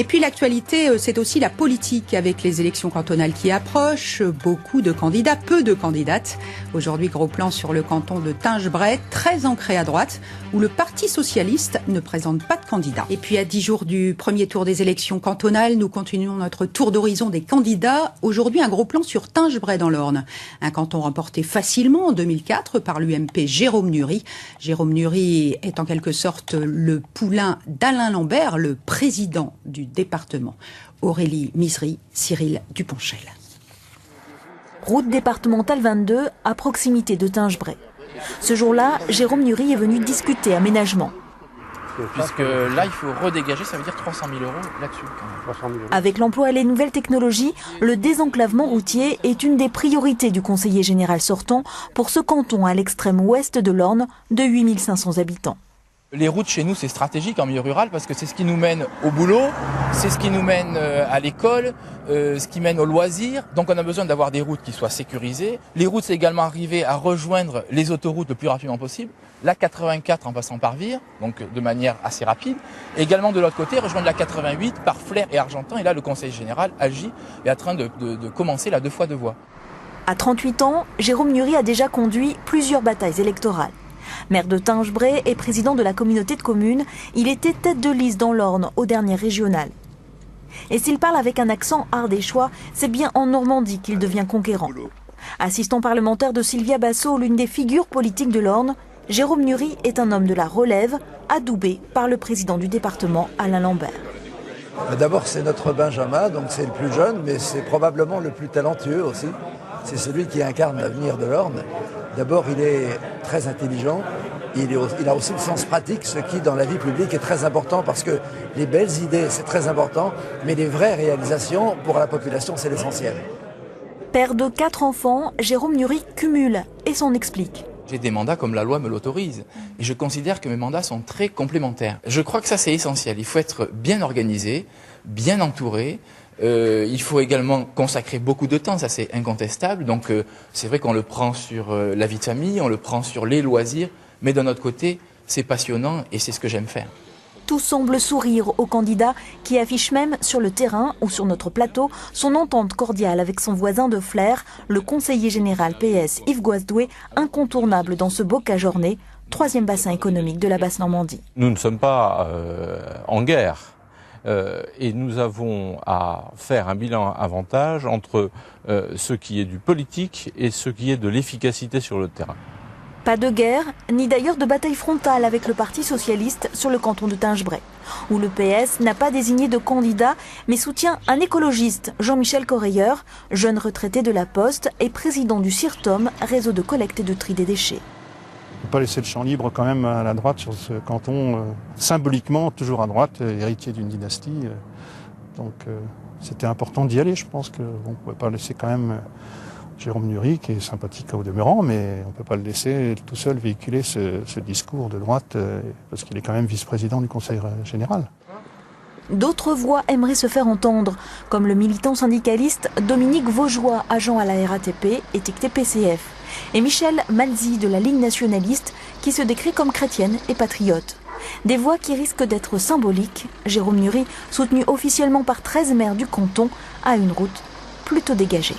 Et puis l'actualité, c'est aussi la politique avec les élections cantonales qui approchent. Beaucoup de candidats, peu de candidates. Aujourd'hui, gros plan sur le canton de Tinge-Bray, très ancré à droite, où le Parti socialiste ne présente pas de candidat. Et puis à 10 jours du premier tour des élections cantonales, nous continuons notre tour d'horizon des candidats. Aujourd'hui, un gros plan sur Tinge-Bray dans l'Orne. Un canton remporté facilement en 2004 par l'UMP Jérôme Nury. Jérôme Nury est en quelque sorte le poulain d'Alain Lambert, le président du département. Aurélie Misery, Cyril Duponchel. Route départementale 22, à proximité de Tinge-Bray. Ce jour-là, Jérôme Nury est venu discuter aménagement. Puisque là, il faut redégager, ça veut dire 300 000 euros là-dessus. Avec l'emploi et les nouvelles technologies, le désenclavement routier est une des priorités du conseiller général sortant pour ce canton à l'extrême ouest de l'Orne de 8500 habitants. Les routes chez nous, c'est stratégique en milieu rural parce que c'est ce qui nous mène au boulot, c'est ce qui nous mène à l'école, ce qui mène aux loisirs. Donc on a besoin d'avoir des routes qui soient sécurisées. Les routes, c'est également arriver à rejoindre les autoroutes le plus rapidement possible. La 84 en passant par Vire, donc de manière assez rapide. Et également de l'autre côté, rejoindre la 88 par Flers et Argentan. Et là, le conseil général agit et est en train de commencer la 2 fois 2 voies. À 38 ans, Jérôme Nury a déjà conduit plusieurs batailles électorales. Maire de Tinge-Bray et président de la communauté de communes, il était tête de liste dans l'Orne aux dernières régionales. Et s'il parle avec un accent ardéchois, c'est bien en Normandie qu'il devient conquérant. Assistant parlementaire de Sylvia Basso, l'une des figures politiques de l'Orne, Jérôme Nury est un homme de la relève, adoubé par le président du département, Alain Lambert. D'abord, c'est notre Benjamin, donc c'est le plus jeune, mais c'est probablement le plus talentueux aussi. C'est celui qui incarne l'avenir de l'Orne. D'abord, il est très intelligent, il a aussi le sens pratique, ce qui, dans la vie publique, est très important parce que les belles idées, c'est très important, mais les vraies réalisations, pour la population, c'est l'essentiel. Père de 4 enfants, Jérôme Nury cumule et s'en explique. J'ai des mandats comme la loi me l'autorise. Et je considère que mes mandats sont très complémentaires. Je crois que ça, c'est essentiel. Il faut être bien organisé, bien entouré. Il faut également consacrer beaucoup de temps, ça c'est incontestable. Donc c'est vrai qu'on le prend sur la vie de famille, on le prend sur les loisirs. Mais d'un autre côté, c'est passionnant et c'est ce que j'aime faire. Tout semble sourire au candidat qui affiche même sur le terrain ou sur notre plateau son entente cordiale avec son voisin de Flers, le conseiller général PS Yves Goasdoué, incontournable dans ce beau Cajornais, 3e bassin économique de la Basse-Normandie. Nous ne sommes pas en guerre et nous avons à faire un bilan avantage entre ce qui est du politique et ce qui est de l'efficacité sur le terrain. Pas de guerre, ni d'ailleurs de bataille frontale avec le Parti socialiste sur le canton de Tinge-Bray, où le PS n'a pas désigné de candidat, mais soutient un écologiste, Jean-Michel Correilleur, jeune retraité de la Poste et président du CIRTOM, réseau de collecte et de tri des déchets. On ne peut pas laisser le champ libre quand même à la droite sur ce canton, symboliquement toujours à droite, héritier d'une dynastie. Donc c'était important d'y aller, je pense qu'on ne pouvait pas laisser quand même Jérôme Nury, qui est sympathique au demeurant, mais on ne peut pas le laisser tout seul véhiculer ce discours de droite, parce qu'il est quand même vice-président du Conseil général. D'autres voix aimeraient se faire entendre, comme le militant syndicaliste Dominique Vaugeois, agent à la RATP, étiqueté PCF, et Michel Malzi de la Ligue nationaliste, qui se décrit comme chrétienne et patriote. Des voix qui risquent d'être symboliques, Jérôme Nury, soutenu officiellement par 13 maires du canton, a une route plutôt dégagée.